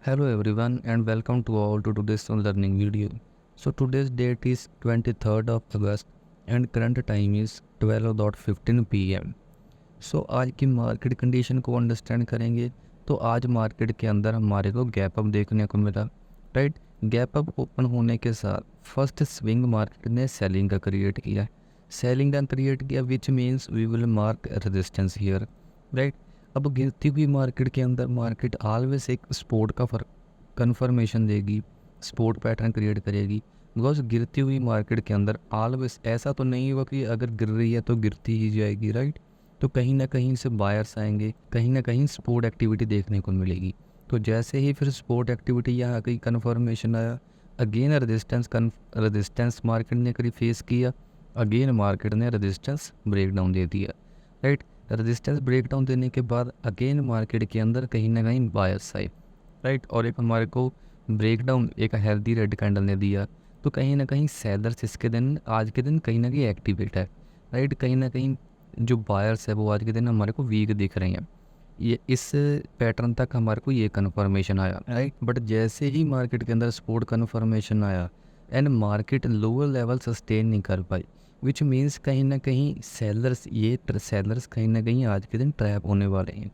Hello everyone and welcome to all to today's learning video. So today's date is 23rd of August and current time is 12:15 pm. सो आज की market condition को understand करेंगे। तो आज market के अंदर हमारे को गैप अप देखने को मिला, राइट। गैप अप ओपन होने के साथ फर्स्ट स्विंग मार्केट ने सेलिंग का क्रिएट किया, which means we will mark resistance here, right. अब गिरती हुई मार्केट के अंदर मार्केट ऑलवेज एक स्पोर्ट का कन्फर्मेशन देगी, स्पोर्ट पैटर्न क्रिएट करेगी। बिकॉज गिरती हुई मार्केट के अंदर ऑलवेज ऐसा तो नहीं होगा कि अगर गिर रही है तो गिरती ही जाएगी, राइट। तो कहीं ना कहीं से बायर्स आएंगे, कहीं ना कहीं स्पोर्ट एक्टिविटी देखने को मिलेगी। तो जैसे ही फिर स्पोर्ट एक्टिविटी यहाँ कहीं कन्फर्मेशन आया, अगेन रेजिस्टेंस मार्केट ने करीब फेस किया, अगेन मार्केट ने रेजिस्टेंस ब्रेक डाउन दे दिया, राइट। रेजिस्टेंस ब्रेक डाउन देने के बाद अगेन मार्केट के अंदर कहीं ना कहीं बायर्स आए, राइट। और एक हमारे को ब्रेक डाउन एक हेल्दी रेड कैंडल ने दिया। तो कहीं ना कहीं सेलर्स इसके दिन आज के दिन कहीं ना कहीं एक्टिवेट है, राइट। कहीं ना कहीं जो बायर्स है वो आज के दिन हमारे को वीक दिख रहे हैं। ये इस पैटर्न तक हमारे को ये कन्फर्मेशन आया, राइट। बट जैसे ही मार्केट के अंदर सपोर्ट कन्फर्मेशन आया and market lower level sustain नहीं कर पाई, विच मीन्स कहीं ना कहीं सेलर्स कहीं ना कहीं आज के दिन ट्रैप होने वाले हैं,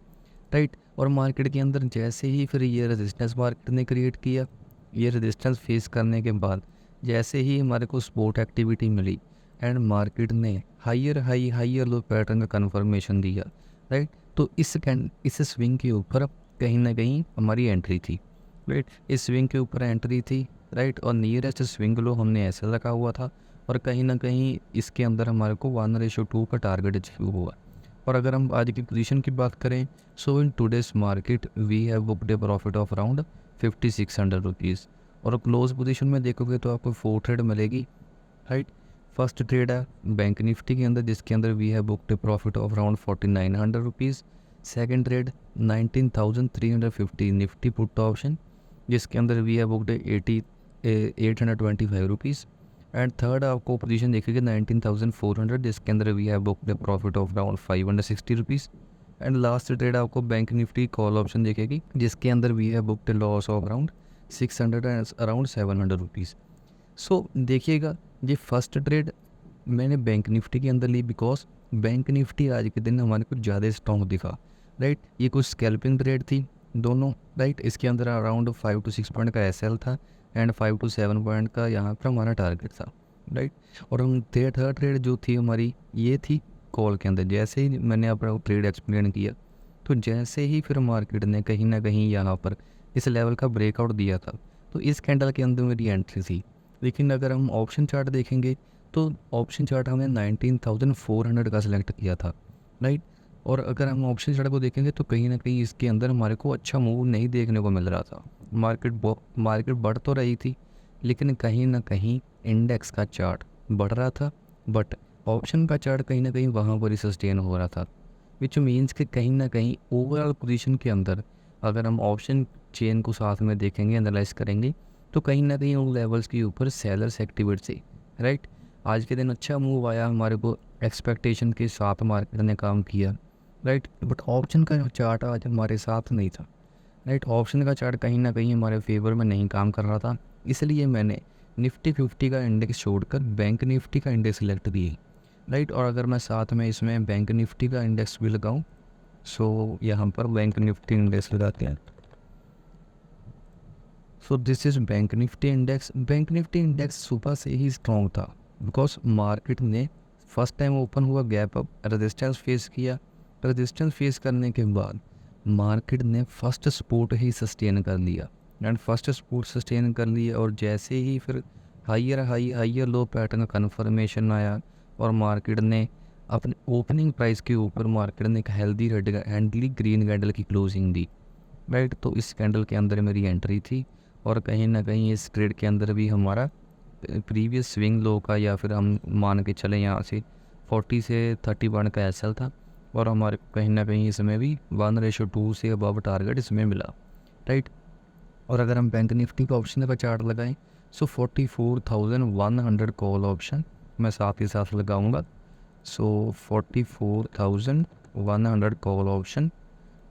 राइट। और मार्केट के अंदर जैसे ही फिर ये रेजिस्टेंस मार्केट ने क्रिएट किया, ये रेजिस्टेंस फेस करने के बाद जैसे ही हमारे को सपोर्ट एक्टिविटी मिली एंड मार्केट ने हाइयर लो पैटर्न का कन्फर्मेशन दिया, राइट। तो इस स्विंग के ऊपर कहीं ना कहीं हमारी एंट्री थी, राइट। इस स्विंग के ऊपर एंट्री थी, राइट। और नियरेस्ट स्विंग लो हमने ऐसे रखा हुआ था और कहीं ना कहीं इसके अंदर हमारे को 1:2 का टारगेट अचीव हुआ। और अगर हम आज की पोजीशन की बात करें, so in today's market we have booked a profit of around 5600 rupees. और क्लोज पोजीशन में देखोगे तो आपको 4 ट्रेड मिलेगी, राइट। फर्स्ट ट्रेड है बैंक निफ्टी के अंदर जिसके अंदर we have booked a profit of around 4900 rupees. Second trade 19,350 Nifty put option जिसके अंदर we have booked 825 rupees. And third आपको पोजीशन देखेगी 19,400 जिसके अंदर we have booked profit of around 560 rupees. And last trade आपको बैंक निफ्टी कॉल ऑप्शन देखेगी जिसके अंदर we have booked loss of around 600 and around 700 rupees. So देखिएगा, ये फर्स्ट ट्रेड मैंने बैंक निफ्टी के अंदर ली बिकॉज बैंक निफ्टी आज के दिन हमारे को ज़्यादा स्ट्रॉन्ग दिखा, राइट। ये कुछ स्कैल्पिंग ट्रेड थी दोनों, राइट। इसके अंदर अराउंड 5 to 6 पॉइंट का एसएल था एंड 5 to 7 पॉइंट का यहाँ पर हमारा टारगेट था, राइट। और हम थर्ड ट्रेड जो थी हमारी ये थी कॉल के अंदर। जैसे ही मैंने अपना ट्रेड एक्सप्लेन किया तो जैसे ही फिर मार्केट ने कहीं ना कहीं यहाँ पर इस लेवल का ब्रेकआउट दिया था तो इस कैंडल के अंदर मेरी एंट्री थी। लेकिन अगर हम ऑप्शन चार्ट देखेंगे तो ऑप्शन चार्ट हमने 19,400 का सिलेक्ट किया था, राइट। और अगर हम ऑप्शन चार्ट को देखेंगे तो कहीं ना कहीं इसके अंदर हमारे को अच्छा मूव नहीं देखने को मिल रहा था। मार्केट बढ़ तो रही थी लेकिन कहीं ना कहीं इंडेक्स का चार्ट बढ़ रहा था, बट ऑप्शन का चार्ट कहीं ना कहीं वहाँ पर ही सस्टेन हो रहा था। विच मीन्स कि कहीं ना कहीं ओवरऑल पोजीशन के अंदर अगर हम ऑप्शन चेन को साथ में देखेंगे, एनालाइज करेंगे तो कहीं ना कहीं उन लेवल्स के ऊपर सेलर्स एक्टिवेट से, राइट। आज के दिन अच्छा मूव आया, हमारे को एक्सपेक्टेशन के साथ मार्केट ने काम किया, राइट। बट ऑप्शन का चार्ट आज हमारे साथ नहीं था, राइट। ऑप्शन का चार्ट कहीं ना कहीं हमारे फेवर में नहीं काम कर रहा था। इसलिए मैंने निफ्टी 50 का इंडेक्स छोड़कर बैंक निफ्टी का इंडेक्स सेलेक्ट किए, राइट। और अगर मैं साथ में इसमें बैंक निफ्टी का इंडेक्स भी लगाऊं, सो यहाँ पर बैंक निफ्टी इंडेक्स लगाते हैं। So this is bank Nifty index. Bank Nifty index सुबह से ही स्ट्रॉन्ग था बिकॉज मार्केट ने फर्स्ट टाइम ओपन हुआ गैप अप, रेजिस्टेंस फेस किया। रेजिस्टेंस फेस करने के बाद मार्केट ने फर्स्ट सपोर्ट ही सस्टेन कर लिया एंड फर्स्ट सपोर्ट सस्टेन कर लिया। और जैसे ही फिर हाइयर लो पैटर्न कन्फर्मेशन आया और मार्केट ने अपने ओपनिंग प्राइस के ऊपर मार्केट ने एक हैंडली ग्रीन कैंडल की क्लोजिंग दी, राइट। तो इस कैंडल के अंदर मेरी एंट्री थी और कहीं ना कहीं इस ट्रेड के अंदर भी हमारा प्रीवियस स्विंग लो का या फिर हम मान के चले यहाँ से 40 से 30 पॉइंट का एसएल था और हमारे कहीं ना कहीं इसमें भी 1:2 से अबव टारगेट इसमें मिला, राइट। और अगर हम बैंक निफ्टी का ऑप्शन का चार्ट लगाएं सो 44,100 कॉल ऑप्शन मैं साथ ही साथ लगाऊंगा। सो 44,100 कॉल ऑप्शन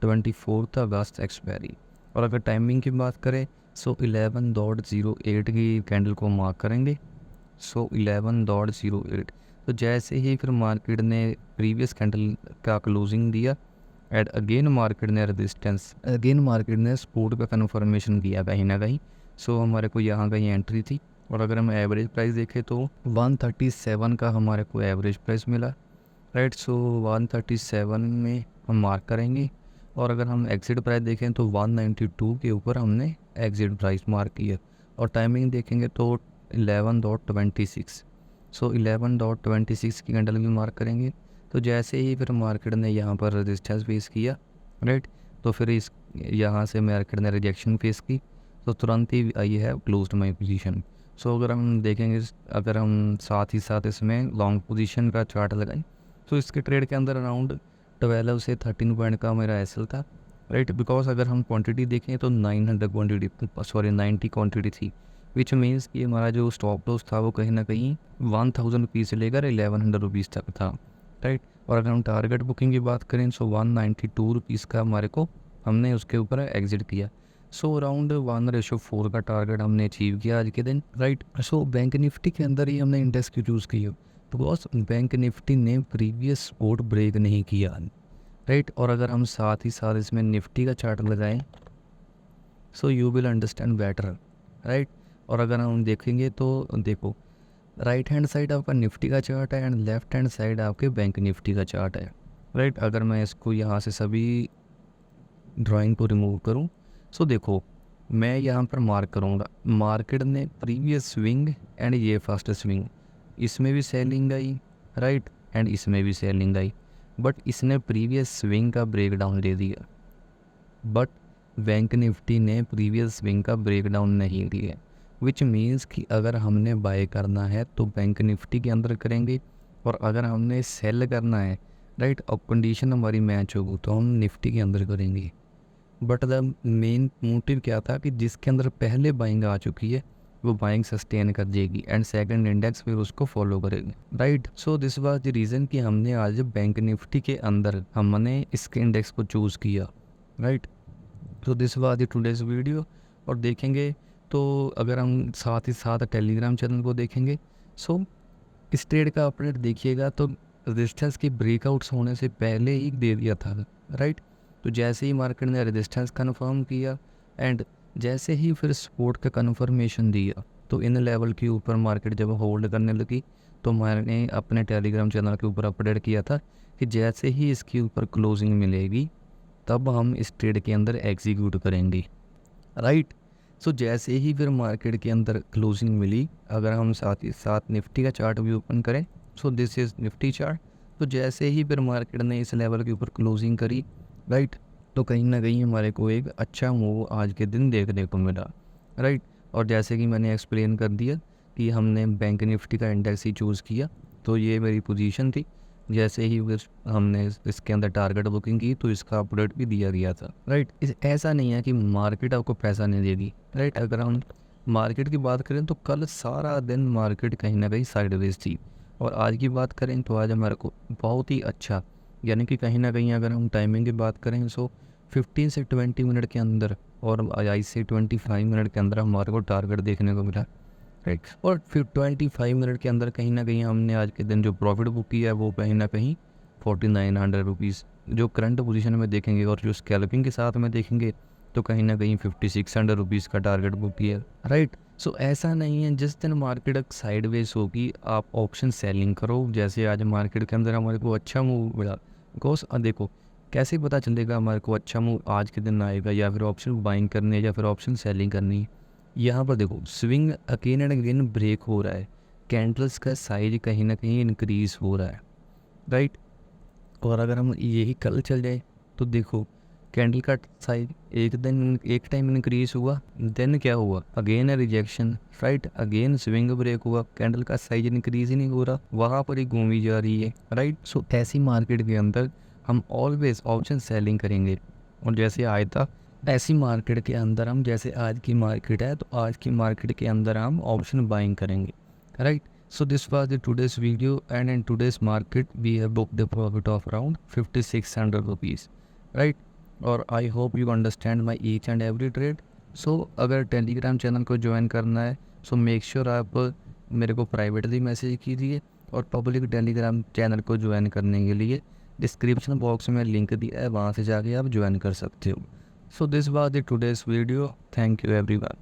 24 अगस्त एक्सपायरी। और अगर टाइमिंग की बात करें सो 11.08 की कैंडल को मार्क करेंगे। सो 11.08 तो जैसे ही फिर मार्केट ने प्रीवियस कैंडल का क्लोजिंग दिया एंड अगेन मार्केट ने रेजिस्टेंस, अगेन मार्केट ने सपोर्ट का कन्फर्मेशन किया कहीं ना कहीं। सो हमारे को यहाँ कहीं एंट्री थी। और अगर हम एवरेज प्राइस देखें तो 137 का हमारे को एवरेज प्राइस मिला, राइट। सो 137 में हम मार्क करेंगे। और अगर हम एग्जिट प्राइस देखें तो 192 के ऊपर हमने एग्जिट प्राइस मार्क किया। और टाइमिंग देखेंगे तो 11.26, सो 11.26 की कैंडल भी मार्क करेंगे। तो जैसे ही फिर मार्केट ने यहाँ पर रेजिस्टेंस फेस किया, राइट, तो फिर इस यहाँ से मार्केट ने रिजेक्शन फेस की, तो तुरंत ही आई है क्लोज्ड माई पोजीशन। सो अगर हम देखेंगे, अगर हम साथ ही साथ इसमें लॉन्ग पोजीशन का चार्ट लगाएं तो इसके ट्रेड के अंदर अराउंड 12 से 13 पॉइंट का मेरा एसएल था, राइट। बिकॉज अगर हम क्वांटिटी देखें तो 90 क्वांटिटी थी, विच मीन्स कि हमारा जो स्टॉप लॉस था वो कहीं ना कहीं 1000 रुपीज़ से लेकर 1100 रुपीज़ तक था, राइट। और अगर हम टारगेट बुकिंग की बात करें सो 192 रुपीज़ का हमारे को हमने उसके ऊपर एग्जिट किया। सो अराउंड 1:4 का टारगेट हमने अचीव किया आज के दिन, राइट। सो बैंक निफ्टी के अंदर ही हमने इंडेक्स क्यों चूज़ किया, बिकॉज बैंक निफ्टी ने प्रीवियस सपोर्ट ब्रेक नहीं किया, राइट। और अगर हम साथ ही साथ इसमें निफ्टी का चार्ट लगाएं so you will understand better, right. और अगर हम देखेंगे तो देखो, राइट हैंड साइड आपका निफ्टी का चार्ट है एंड लेफ्ट हैंड साइड आपके बैंक निफ्टी का चार्ट है, राइट। अगर मैं इसको यहाँ से सभी ड्राइंग को रिमूव करूँ सो देखो, मैं यहाँ पर मार्क करूँगा मार्केट ने प्रीवियस स्विंग एंड ये फर्स्ट स्विंग, इसमें भी सेलिंग आई, राइट, एंड इसमें भी सेलिंग आई, बट इसने प्रीवियस स्विंग का ब्रेक डाउन दे दिया। बट बैंक निफ्टी ने प्रीवियस स्विंग का ब्रेक डाउन नहीं दिया, विच मीन्स कि अगर हमने बाय करना है तो बैंक निफ्टी के अंदर करेंगे, और अगर हमने सेल करना है, राइट, और कंडीशन हमारी मैच होगी तो हम निफ्टी के अंदर करेंगे। बट द मेन मोटिव क्या था कि जिसके अंदर पहले बाइंग आ चुकी है वो बाइंग सस्टेन कर देगी एंड सेकंड इंडेक्स फिर उसको फॉलो करेगी, right. So this was the reason कि हमने आज बैंक निफ्टी के अंदर हमने इसके इंडेक्स को चूज़ किया, राइट। तो this was the today's video. और देखेंगे तो अगर हम साथ ही साथ टेलीग्राम चैनल को देखेंगे सो इस ट्रेड का अपडेट देखिएगा तो रेजिस्टेंस की ब्रेकआउट्स होने से पहले ही दे दिया था, राइट। तो जैसे ही मार्केट ने रेजिस्टेंस कन्फर्म किया एंड जैसे ही फिर सपोर्ट का कन्फर्मेशन दिया तो इन लेवल के ऊपर मार्केट जब होल्ड करने लगी तो मैंने अपने टेलीग्राम चैनल के ऊपर अपडेट किया था कि जैसे ही इसके ऊपर क्लोजिंग मिलेगी तब हम इस ट्रेड के अंदर एग्जीक्यूट करेंगे, राइट। सो जैसे ही फिर मार्केट के अंदर क्लोजिंग मिली, अगर हम साथ ही साथ निफ्टी का चार्ट भी ओपन करें so this is Nifty chart. तो जैसे ही फिर मार्केट ने इस लेवल के ऊपर क्लोजिंग करी, राइट, तो कहीं ना कहीं हमारे को एक अच्छा मूव आज के दिन देखने को मिला, राइट। और जैसे कि मैंने एक्सप्लेन कर दिया कि हमने बैंक निफ्टी का इंडेक्स ही चूज़ किया, तो ये मेरी पोजीशन थी। जैसे ही हमने इसके अंदर टारगेट बुकिंग की तो इसका अपडेट भी दिया गया था, राइट। ऐसा नहीं है कि मार्केट आपको पैसा नहीं देगी, राइट। अगर हम मार्केट की बात करें तो कल सारा दिन मार्केट कहीं ना कहीं साइडवेज थी, और आज की बात करें तो आज हमारे को बहुत ही अच्छा, यानी कि कहीं ना कहीं अगर हम टाइमिंग की बात करें सो 15 से 20 मिनट के अंदर और आई से 25 मिनट के अंदर हमारे को टारगेट देखने को मिला, राइट। और फिर 25 मिनट के अंदर कहीं ना कहीं हमने आज के दिन जो प्रॉफिट बुक किया है वो कहीं ना कहीं 4900 रुपीज़ जो करंट पोजीशन में देखेंगे, और जो स्कैल्पिंग के साथ में देखेंगे तो कहीं ना कहीं 5600 रुपीज़ का टारगेट बुक किया, राइट। सो ऐसा नहीं है जिस दिन मार्केट साइडवेज होगी आप ऑप्शन सेलिंग करो। जैसे आज मार्केट के अंदर हमारे को अच्छा मूव मिला, बिकॉज देखो कैसे पता चलेगा हमारे को अच्छा मूव आज के दिन आएगा या फिर ऑप्शन बाइंग करनी है या फिर ऑप्शन सेलिंग करनी है। यहाँ पर देखो swing again and again break हो रहा है, कैंडल्स का साइज कहीं ना कहीं इंक्रीज हो रहा है, राइट। और अगर हम यही कल चल जाए तो देखो कैंडल का साइज एक टाइम इंक्रीज हुआ, देन क्या हुआ, again rejection, right, again swing break हुआ, कैंडल का साइज इंक्रीज ही नहीं हो रहा, वहाँ पर ही घूमी जा रही है, राइट। सो ऐसी मार्केट के अंदर हम ऑलवेज ऑप्शन सेलिंग करेंगे। और जैसे आया था ऐसी मार्केट के अंदर हम, जैसे आज की मार्केट है तो आज की मार्केट के अंदर हम ऑप्शन बाइंग करेंगे, right. So this was the today's video, and in today's market we have booked a profit of around 5600 rupees, right. और I hope you understand my each and every trade. So अगर Telegram channel को join करना है so make sure आप मेरे को privately message कीजिए, और पब्लिक टेलीग्राम चैनल को ज्वाइन करने के लिए डिस्क्रिप्शन बॉक्स में लिंक दिया है, वहाँ से जाके आप ज्वाइन कर सकते हो। So this was the today's video. Thank you everyone.